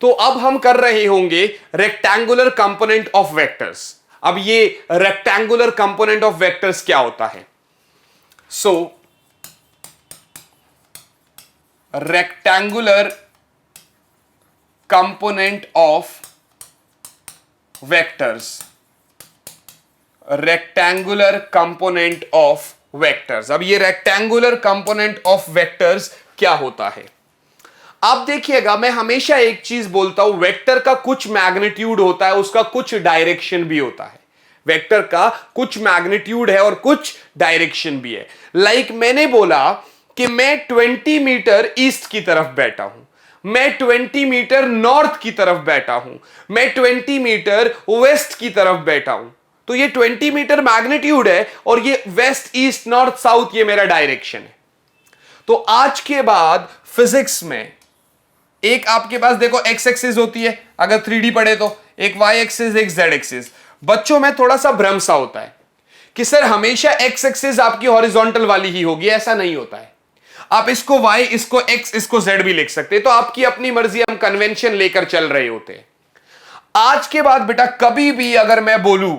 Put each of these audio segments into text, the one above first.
तो अब हम कर रहे होंगे रेक्टेंगुलर कंपोनेंट ऑफ वेक्टर्स। अब ये रेक्टेंगुलर कंपोनेंट ऑफ वेक्टर्स क्या होता है? So rectangular component of vectors, rectangular component of vectors. अब ये रेक्टेंगुलर कंपोनेंट ऑफ वेक्टर्स क्या होता है? आप देखिएगा, मैं हमेशा एक चीज बोलता हूं, वेक्टर का कुछ मैग्नीट्यूड होता है, उसका कुछ डायरेक्शन भी होता है। वेक्टर का कुछ मैग्नीट्यूड है और कुछ डायरेक्शन भी है। लाइक मैंने बोला कि मैं 20 मीटर ईस्ट की तरफ बैठा हूं, मैं 20 मीटर नॉर्थ की तरफ बैठा हूं, मैं 20 मीटर वेस्ट की तरफ बैठा हूं। तो ये 20 मीटर मैग्नीट्यूड है और ये वेस्ट ईस्ट नॉर्थ साउथ ये मेरा डायरेक्शन है। तो आज के बाद फिजिक्स में एक आपके पास देखो एक्स एक्सिस होती है, अगर 3D पढ़े तो एक वाई एक्सिस, एक जेड एक्सिस। बच्चों में थोड़ा सा भ्रम सा होता है कि सर हमेशा एक्स एक्सिस आपकी हॉरिजॉन्टल वाली ही होगी, ऐसा नहीं होता है। आप इसको वाई, इसको एक्स, इसको जेड भी लिख सकते हैं, तो आपकी अपनी मर्जी, हम कन्वेंशन लेकर चल रहे होते हैं। आज के बाद बेटा कभी भी अगर मैं बोलूं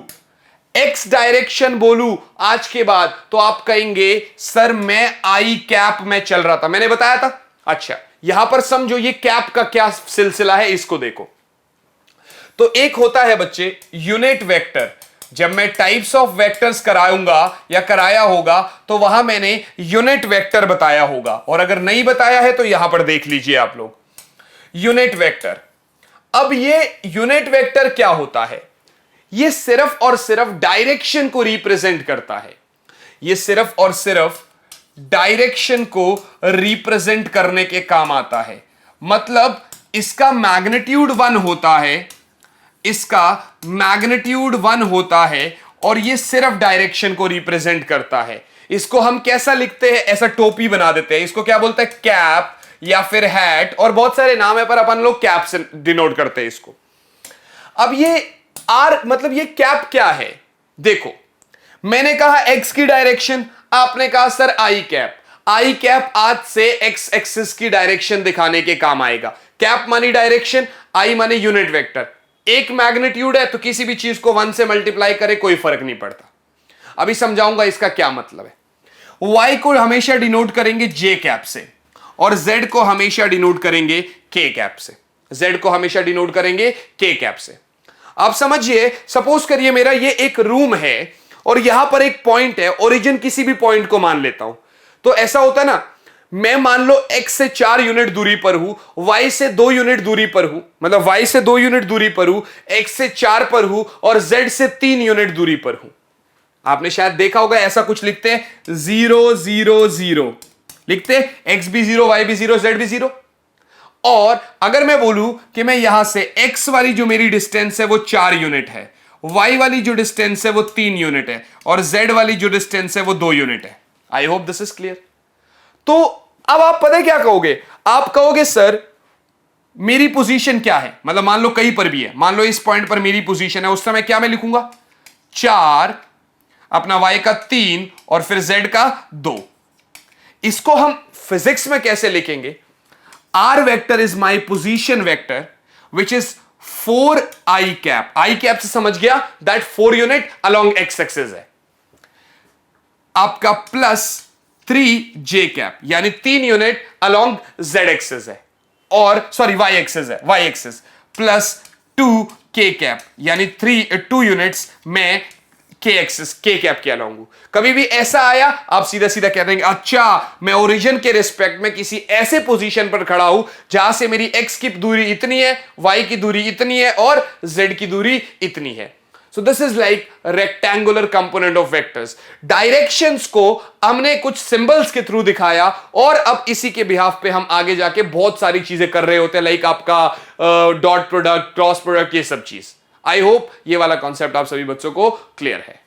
एक्स डायरेक्शन बोलूं आज के बाद, तो आप कहेंगे सर मैं आई कैप में चल रहा था, मैंने बताया था। अच्छा, यहां पर समझो ये कैप का क्या सिलसिला है, इसको देखो। तो एक होता है बच्चे यूनिट वेक्टर। जब मैं टाइप्स ऑफ वेक्टर्स कराऊंगा या कराया होगा तो वहां मैंने यूनिट वेक्टर बताया होगा, और अगर नहीं बताया है तो यहां पर देख लीजिए आप लोग, यूनिट वेक्टर। अब ये यूनिट वेक्टर क्या होता है? ये सिर्फ और सिर्फ डायरेक्शन को रिप्रेजेंट करता है। ये सिर्फ और सिर्फ डायरेक्शन को रिप्रेजेंट करने के काम आता है। मतलब इसका मैग्नीट्यूड 1 होता है, इसका मैग्नीट्यूड 1 होता है, और ये सिर्फ डायरेक्शन को रिप्रेजेंट करता है। इसको हम कैसा लिखते हैं? ऐसा टोपी बना देते हैं। इसको क्या बोलते हैं? कैप या फिर हैट, और बहुत सारे नाम है पर अपन लोग कैप से डिनोट करते हैं इसको। अब ये आर मतलब ये कैप क्या है? देखो, मैंने कहा एक्स की डायरेक्शन, आपने कहा sir I cap. I cap आज से एक्स एक्सिस की डायरेक्शन दिखाने के काम आएगा। कैप मानी डायरेक्शन, आई मानी यूनिट वेक्टर। एक मैग्नीट्यूड है तो किसी भी चीज को 1 से मल्टीप्लाई करे कोई फर्क नहीं पड़ता। अभी समझाऊंगा इसका क्या मतलब है। वाई को हमेशा डिनोट करेंगे जे कैप से, और जेड को हमेशा डिनोट करेंगे के कैप से। जेड को हमेशा डिनोट करेंगे के कैप से। आप समझिए, सपोज करिए मेरा ये एक रूम है और यहां पर एक पॉइंट है, ओरिजिन किसी भी पॉइंट को मान लेता हूं। तो ऐसा होता है ना, मैं मान लो x से 4 यूनिट दूरी पर हूं, y से 2 यूनिट दूरी पर हूं, मतलब y से 2 यूनिट दूरी पर हूं, x से 4 पर हूं, और z से 3 यूनिट दूरी पर हूं। आपने शायद देखा होगा ऐसा कुछ लिखते हैं 0 0 0 लिखते हैं, x भी 0, y भी 0, z भी 0। और अगर मैं बोलूं कि मैं यहां से x वाली जो मेरी डिस्टेंस है वो 4 यूनिट है, y वाली जो डिस्टेंस है वो 3 यूनिट है, और z वाली जो डिस्टेंस है वो 2 यूनिट है। I hope this is clear. तो अब आप पता है क्या कहोगे? आप कहोगे सर मेरी पोजीशन क्या है, मतलब मान लो कहीं पर भी है, मान लो इस पॉइंट पर मेरी पोजीशन है, उस समय क्या मैं लिखूंगा? 4, अपना y का 3 और फिर z का 2। इसको हम फिजिक्स में कैसे लिखेंगे? R vector is my position vector which is 4 I cap. I cap से समझ गया, that 4 unit along x axis है आपका, प्लस 3 जे कैप यानी 3 यूनिट अलोंग जेड एक्सिस है, और सॉरी वाई एक्सिस है, वाई एक्सिस, प्लस 2 के कैप यानी 2 यूनिट्स में के एक्सिस, के कैप के अलोंग हूं। कभी भी ऐसा आया आप सीधा सीधा कह देंगे अच्छा मैं ओरिजिन के रिस्पेक्ट में किसी ऐसे पोजीशन पर खड़ा हूं जहां से मेरी एक्स की दूरी इतनी है, वाई की दूरी इतनी है, और जेड की दूरी इतनी है। So this is like rectangular component of vectors. Directions को हमने कुछ symbols के थ्रू दिखाया, और अब इसी के बिहाफ पे हम आगे जाके बहुत सारी चीजें कर रहे होते हैं, लाइक आपका डॉट प्रोडक्ट, क्रॉस प्रोडक्ट, ये सब चीज। आई होप ये वाला कॉन्सेप्ट आप सभी बच्चों को क्लियर है।